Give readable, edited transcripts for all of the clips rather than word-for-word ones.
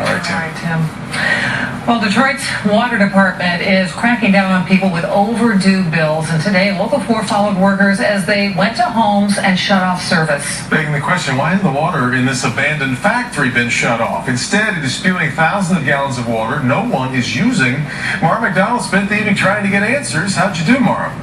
All right, Tim. Well, Detroit's water department is cracking down on people with overdue bills, and today Local 4 followed workers as they went to homes and shut off service. Begging the question, why hasn't the water in this abandoned factory been shut off? Instead, it is spewing thousands of gallons of water no one is using. Mara McDonald spent the evening trying to get answers. How'd you do, Mara?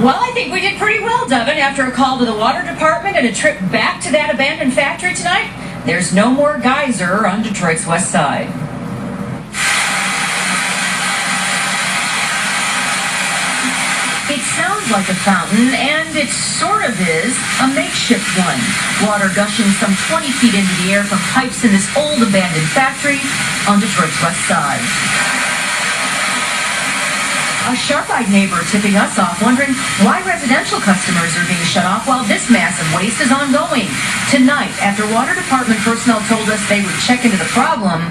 Well, I think we did pretty well, Devin. After a call to the water department and a trip back to that abandoned factory tonight, there's no more geyser on Detroit's west side. It sounds like a fountain, and it sort of is a makeshift one. Water gushing some 20 feet into the air from pipes in this old abandoned factory on Detroit's west side. A sharp-eyed neighbor tipping us off, wondering why residential customers are being shut off while this massive waste is ongoing. Tonight, after water department personnel told us they would check into the problem,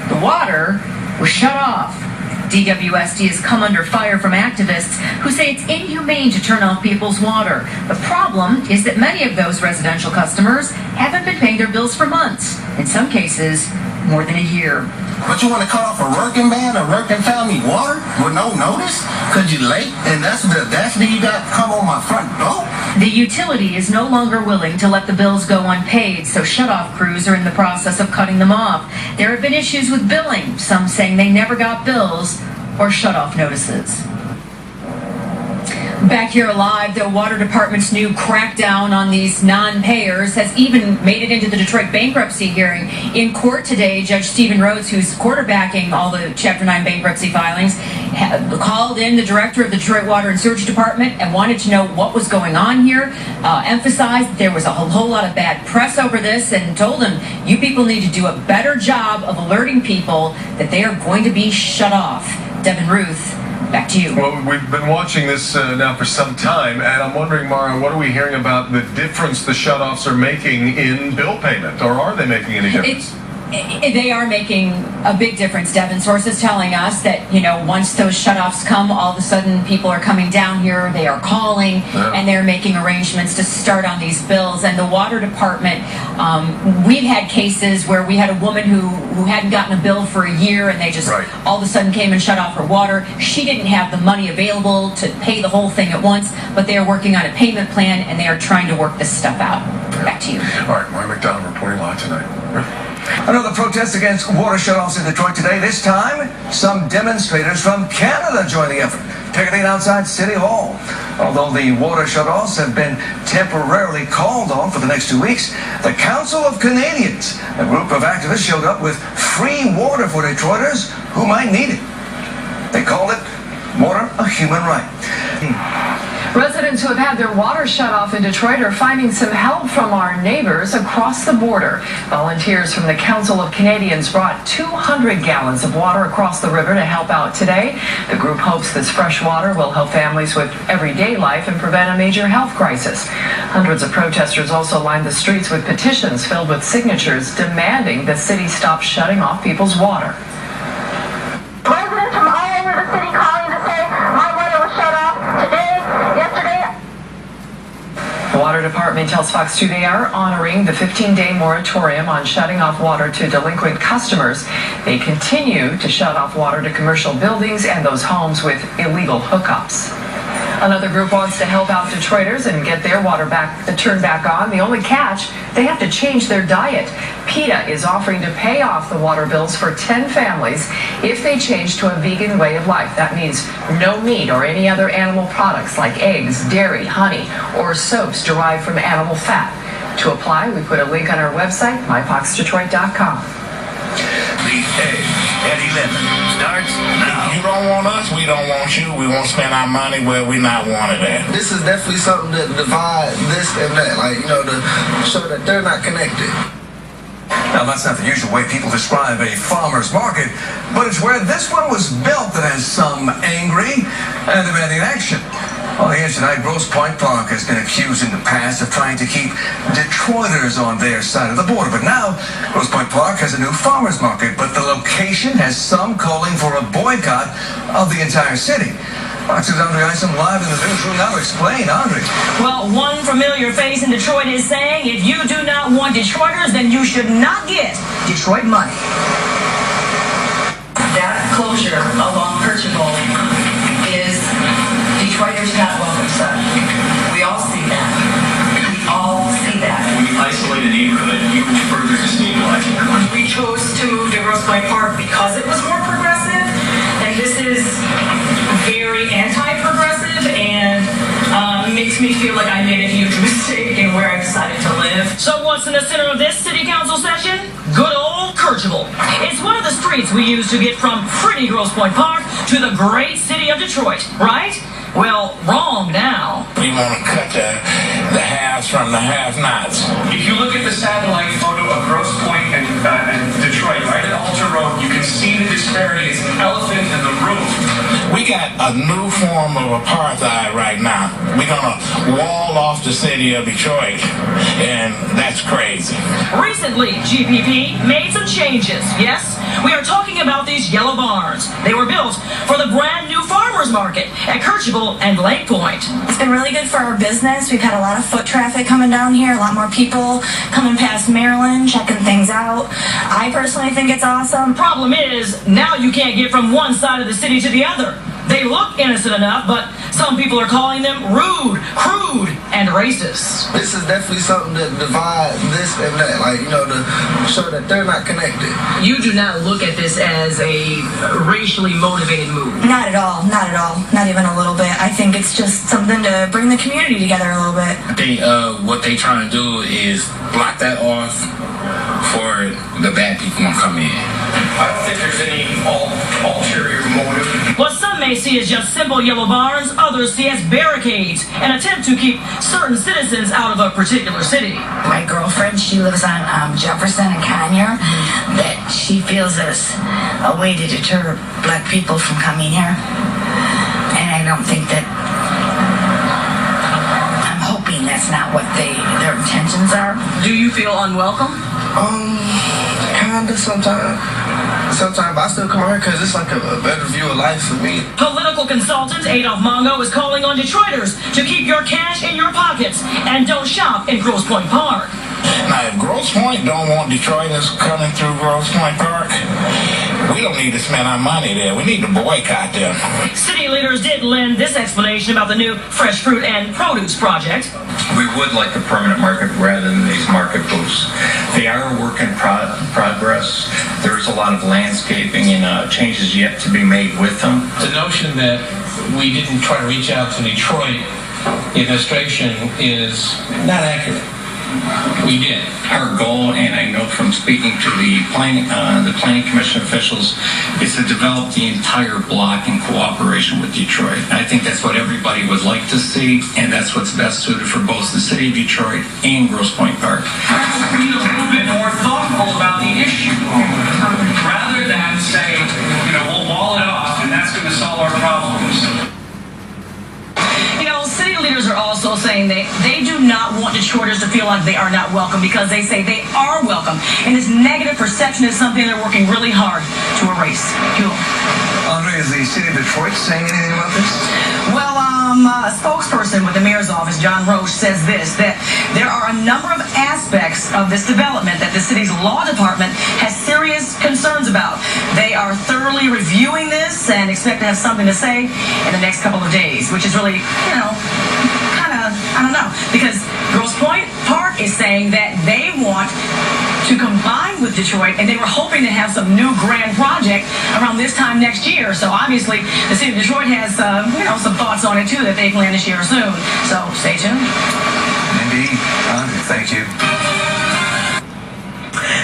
the water was shut off. DWSD has come under fire from activists who say it's inhumane to turn off people's water. The problem is that many of those residential customers haven't been paying their bills for months, in some cases more than a year. But you want to cut off a working man or working family water with no notice because you're late, and that's the audacity you got to come on my front door? The utility is no longer willing to let the bills go unpaid, so shut-off crews are in the process of cutting them off. There have been issues with billing, some saying they never got bills or shut-off notices. Back here alive, the water department's new crackdown on these non-payers has even made it into the Detroit bankruptcy hearing. In court today, Judge Stephen Rhodes, who's quarterbacking all the Chapter 9 bankruptcy filings, called in the director of the Detroit Water and Sewage Department and wanted to know what was going on here, emphasized that there was a whole lot of bad press over this, and told him, you people need to do a better job of alerting people that they are going to be shut off. Devin Ruth, back to you. Well, we've been watching this now for some time, and I'm wondering, Mara, what are we hearing about the difference the shutoffs are making in bill payment, or are they making any difference? They are making a big difference, Devin. Sources telling us that, once those shutoffs come, all of a sudden people are coming down here, they are calling, and they're making arrangements to start on these bills. And the water department, we've had cases where we had a woman who hadn't gotten a bill for a year, and they just all of a sudden came and shut off her water. She didn't have the money available to pay the whole thing at once, but they are working on a payment plan, and they are trying to work this stuff out. Back to you. All right, Mara McDonald reporting live tonight. Another protest against water shutoffs in Detroit today. This time, some demonstrators from Canada joined the effort, picketing outside City Hall. Although the water shutoffs have been temporarily called on for the next 2 weeks, the Council of Canadians, a group of activists, showed up with free water for Detroiters who might need it. They called it water a human right. Residents who have had their water shut off in Detroit are finding some help from our neighbors across the border. Volunteers from the Council of Canadians brought 200 gallons of water across the river to help out today. The group hopes this fresh water will help families with everyday life and prevent a major health crisis. Hundreds of protesters also lined the streets with petitions filled with signatures demanding the city stop shutting off people's water. Residents from all over the city calling to say my water was shut off today, yesterday. The water department tells Fox 2 they are honoring the 15-day moratorium on shutting off water to delinquent customers. They continue to shut off water to commercial buildings and those homes with illegal hookups. Another group wants to help out Detroiters and get their water turned back on. The only catch, they have to change their diet. PETA is offering to pay off the water bills for 10 families if they change to a vegan way of life. That means no meat or any other animal products like eggs, dairy, honey, or soaps derived from animal fat. To apply, we put a link on our website, myfoxdetroit.com. The egg at 11 starts now. You don't want us, we don't want you. We won't spend our money where we not wanted at. This is definitely something that divide this and that, to show that they're not connected. Now, that's not the usual way people describe a farmer's market, but it's where this one was built that has some angry and demanding action. On the edge tonight, Grosse Pointe Park has been accused in the past of trying to keep Detroiters on their side of the border. But now, Grosse Pointe Park has a new farmer's market, but the location has some calling for a boycott of the entire city. Fox News' Andre Isom live in the newsroom now to explain. Andre. Well, one familiar face in Detroit is saying if you do not want Detroiters, then you should not get Detroit money. That closure along Kirchhoff is Detroiters not welcome, son. We all see that. We all see that. When you isolate a neighborhood, you will further destabilize it. We chose to move to Grosse Pointe Park because it was more progressive, and this is very anti-progressive and makes me feel like I made a huge mistake in where I decided to live. So what's in the center of this city council session? Good old Kirchhoff. It's one of the streets we use to get from pretty Grosse Pointe Park to the great city of Detroit, right? Well, wrong now. We want to cut the haves from the have-nots. If you look at the satellite photo of Grosse Pointe and Detroit, right at Alter Road, you can see the disparity. It's an elephant in the room. We got a new form of apartheid right now. We're going to wall off the city of Detroit, and that's crazy. Recently, GPP made some changes, yes? We are talking about these yellow barns. They were built for the brand new farmers market at Kirchhoff and Lake Point. It's been really good for our business. We've had a lot of foot traffic coming down here, a lot more people coming past Maryland, checking things out. I personally think it's awesome. Problem is, now you can't get from one side of the city to the other. They look innocent enough, but some people are calling them rude, crude, and racist. This is definitely something that divides this and that, like, you know, to show that they're not connected. You do not look at this as a racially motivated move. Not at all, not at all, not even a little bit. I think it's just something to bring the community together a little bit. I think what they trying to do is block that off for the bad people to come in. I don't think there's any ulterior motive. What some may see as just simple yellow barns, others see as barricades, an attempt to keep certain citizens out of a particular city. My girlfriend, she lives on Jefferson and Conyer, that she feels it's a way to deter black people from coming here. And I don't think that, I'm hoping that's not what their intentions are. Do you feel unwelcome? Kinda sometimes. Sometimes I still come here because it's like a better view of life for me. Political consultant Adolph Mongo is calling on Detroiters to keep your cash in your pockets and don't shop in Grosse Pointe Park. Now, if Grosse Pointe don't want Detroiters coming through Grosse Pointe Park, we don't need to spend our money there. We need to boycott them. City leaders did lend this explanation about the new fresh fruit and produce project. We would like a permanent market rather than these market booths. They are a work in progress. There's a lot of landscaping and changes yet to be made with them. The notion that we didn't try to reach out to Detroit administration is not accurate. We did. Our goal, and I know from speaking to the planning commission officials, is to develop the entire block in cooperation with Detroit. I think that's what everybody would like to see, and that's what's best suited for both the city of Detroit and Grosse Pointe Park. Perhaps be a little bit more thoughtful about the issue, rather than saying, we'll wall it off and that's going to solve our problems. City leaders are also saying they do not want Detroiters to feel like they are not welcome because they say they are welcome. And this negative perception is something they're working really hard to erase. Andre, is the city of Detroit saying anything about this? Well, a spokesperson with the mayor's office, John Roche, says this, that there are a number of aspects of this development that the city's law department has serious concerns about. They are thoroughly reviewing this and expect to have something to say in the next couple of days, which is really, I don't know, because Grosse Pointe Park is saying that they want to combine with Detroit, and they were hoping to have some new grand project around this time next year. So obviously, the city of Detroit has, some thoughts on it too that they plan to share soon. So stay tuned. Indeed. Andre, thank you.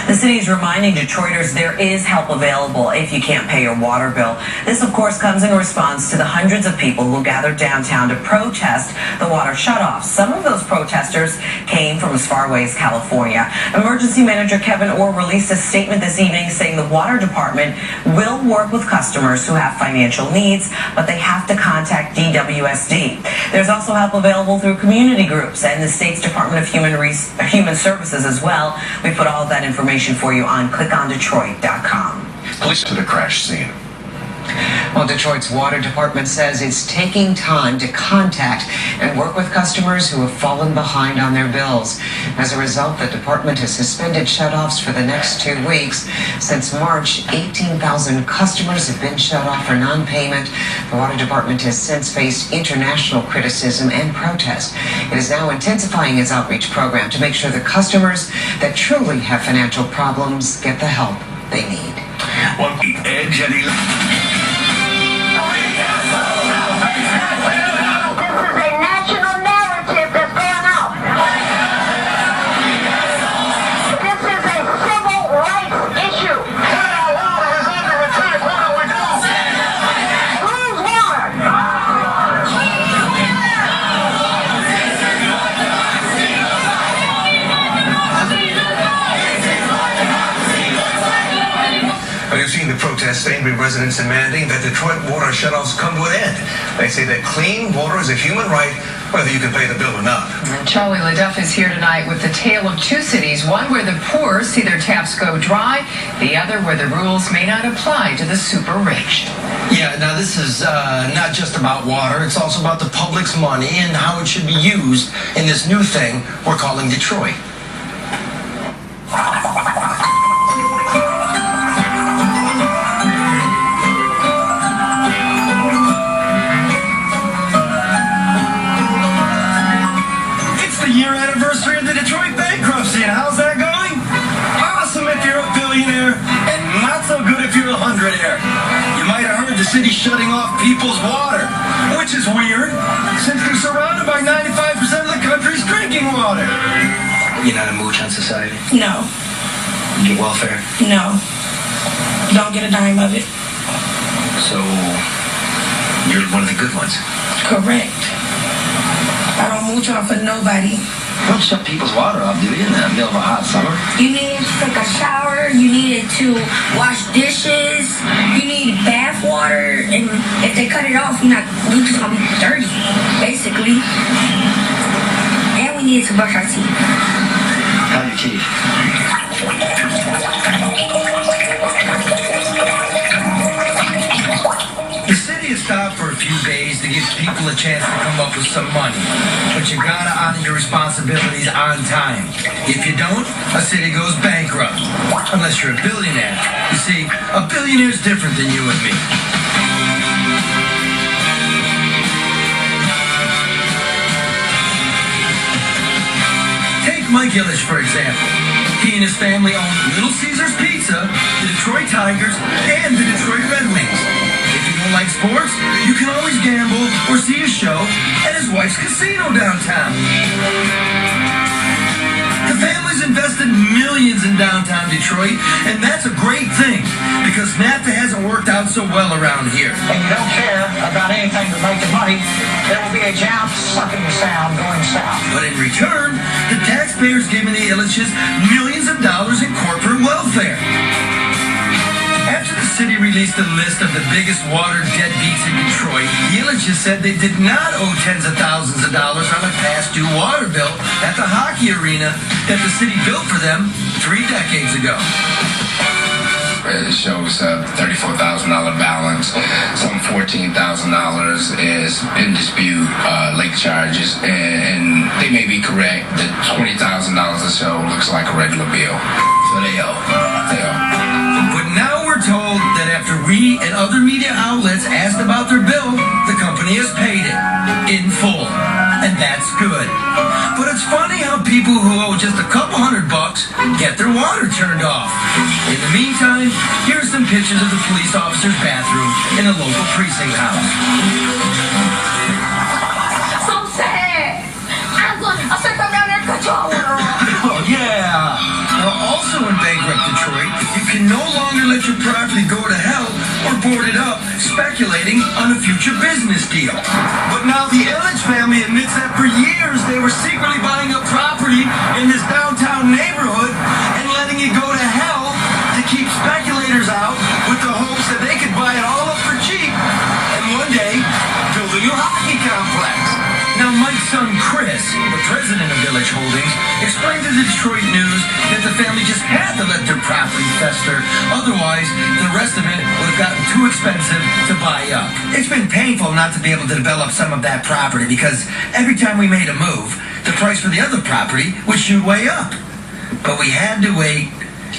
The city is reminding Detroiters there is help available if you can't pay your water bill. This, of course, comes in response to the hundreds of people who gathered downtown to protest the water shutoff. Some of those protesters came from as far away as California. Emergency Manager Kevin Orr released a statement this evening saying the water department will work with customers who have financial needs, but they have to contact DWSD. There's also help available through community groups and the state's Department of Human Services as well. We put all of that information for you on clickondetroit.com. Police to the crash scene. Well, Detroit's water department says it's taking time to contact and work with customers who have fallen behind on their bills. As a result, the department has suspended shutoffs for the next 2 weeks. Since March, 18,000 customers have been shut off for non-payment. The water department has since faced international criticism and protest. It is now intensifying its outreach program to make sure the customers that truly have financial problems get the help they need. One edge and the protests, angry residents demanding that Detroit water shutoffs come to an end. They say that clean water is a human right, whether you can pay the bill or not. And Charlie LaDuff is here tonight with the tale of two cities, one where the poor see their taps go dry, the other where the rules may not apply to the super rich. Yeah, now this is not just about water, it's also about the public's money and how it should be used in this new thing we're calling Detroit. How's that going? Awesome if you're a billionaire, and not so good if you're a hundredaire. You might have heard the city shutting off people's water, which is weird, since they're surrounded by 95% of the country's drinking water. You're not a mooch on society? No. You get welfare? No. Don't get a dime of it. So, you're one of the good ones? Correct. I don't mooch off of nobody. You don't shut people's water off, do you, in the middle of a hot summer? You needed to take a shower, you needed to wash dishes, you need bath water, and if they cut it off, you're just gonna be dirty, basically. And we needed to brush our teeth. How are your teeth? The city has stopped for a few days to give people a chance to come up with some money. But you gotta honor your responsibilities on time. If you don't, a city goes bankrupt. Unless you're a billionaire. You see, a billionaire's different than you and me. Take Mike Illich, for example. He and his family own Little Caesars Pizza, the Detroit Tigers, and the Detroit Red Wings. If you don't like sports, you can always gamble or see a show at his wife's casino downtown. The family's invested millions in downtown Detroit, and that's a great thing, because NAFTA hasn't worked out so well around here. And you don't care about anything but making money, there will be a giant sucking sound going south. But in return, the taxpayers giving the Illiches millions of dollars in corporate welfare. After the city released a list of the biggest water deadbeats in Detroit, the Illiches said they did not owe tens of thousands of dollars on a past due water bill at the hockey arena that the city built for them 3 decades ago. It shows a $34,000 balance. Some $14,000 is in dispute, late charges, and they may be correct that $20,000 or so looks like a regular bill. So they owe. They owe. But now we're told that after we and other media outlets asked about their bill, the company has paid it in full. And that's good. But it's funny how people who owe just a couple $100 get their water turned off. In the meantime, here's some pictures of the police officer's bathroom in a local precinct house. So sad. I said come down there and cut your water off. Oh, yeah. Now, also in bankrupt Detroit, you can no longer let your property go to hell or board it up, speculating on a future business deal. But now the Illich family admits that for years they were secretly buying up property in this downtown neighborhood and letting it go to hell to keep speculators out with the hopes that they could buy it all up for cheap and one day build a new hockey complex. Now, Mike's son, Chris, the president of Village Holdings, explained to the Detroit News that the family just had to let their property fester. Otherwise, the rest of it would have gotten too expensive to buy up. It's been painful not to be able to develop some of that property because every time we made a move, the price for the other property would shoot way up. But we had to wait,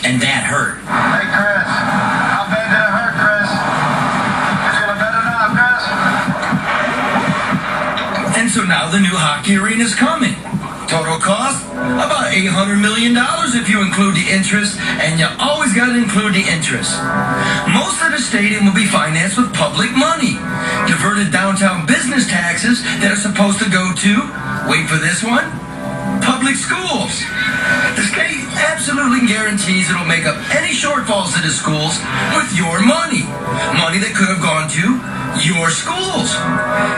and that hurt. Hey, Chris. How bad did it hurt, Chris? You feeling better now, Chris? And so now the new hockey arena is coming. Total cost? About $800 million if you include the interest, and you always got to include the interest. Most of the stadium will be financed with public money. Diverted downtown business taxes that are supposed to go to, wait for this one, public schools. The state absolutely guarantees it'll make up any shortfalls to the schools with your money. Money that could have gone to your schools.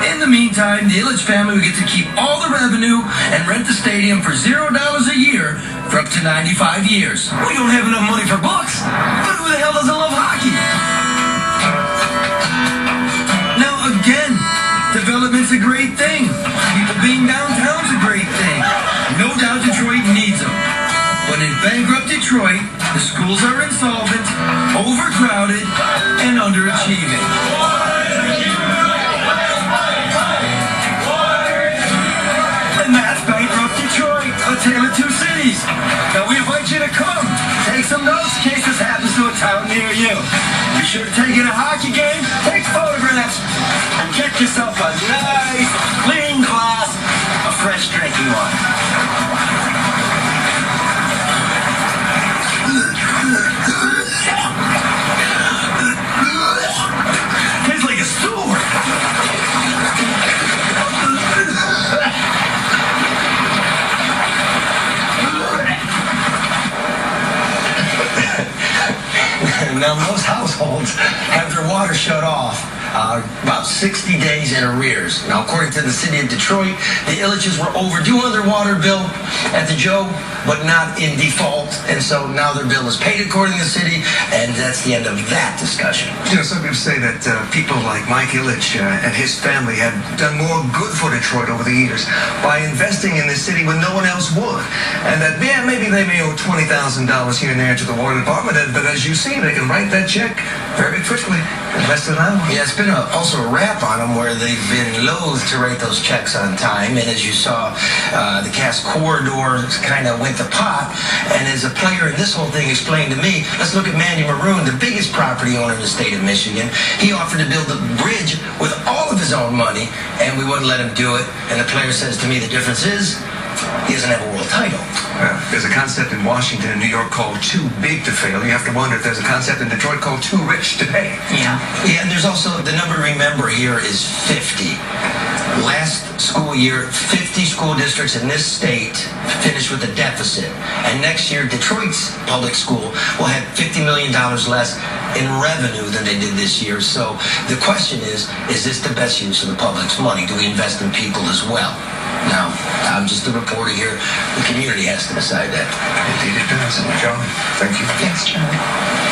In the meantime, the Illich family will get to keep all the revenue and rent the stadium for $0 a year for up to 95 years. We don't have enough money for books, but who the hell doesn't love hockey? Now again, development's a great thing. People being downtown's a great thing. No doubt Detroit needs them. But in bankrupt Detroit, the schools are insolvent, overcrowded, and underachieving. And that's bankrupt Detroit, a tale of two cities. Now we invite you to come. Take some notes in case this happens to a town near you. Be sure to take in a hockey game, take photographs, and get yourself a nice, clean glass of fresh drinking water. Tastes like a sewer. Now, most households have their water shut off about 60 days in arrears. Now, according to the city of Detroit, the Illiches were overdue on their water bill at the Joe, but not in default. And so now their bill is paid according to the city, and that's the end of that discussion. You know, some people say that people like Mike Illich and his family have done more good for Detroit over the years by investing in the city when no one else would. And that, yeah, maybe they may owe $20,000 here and there to the water department, but as you see, they can write that check very quickly in less than an hour. Yeah, it's been also a rap on them where they've been loath to write those checks on time. And as you saw, the Cass corridor kind of went to pot. And as a player in this whole thing explained to me, let's look at Manny Maroon, the biggest property owner in the state of Michigan. He offered to build the bridge with all of his own money, and we wouldn't let him do it. And the player says to me, the difference is he doesn't have a world title. There's a concept in Washington and New York called too big to fail. You have to wonder if there's a concept in Detroit called too rich to pay. Yeah, and there's also, the number to remember here is 50. Last school year, 50 school districts in this state finished with a deficit. And next year, Detroit's public school will have $50 million less in revenue than they did this year. So the question is this the best use of the public's money? Do we invest in people as well? Now, I'm just a reporter here. The community has to decide that. Indeed it does. John, thank you. Thanks, Charlie.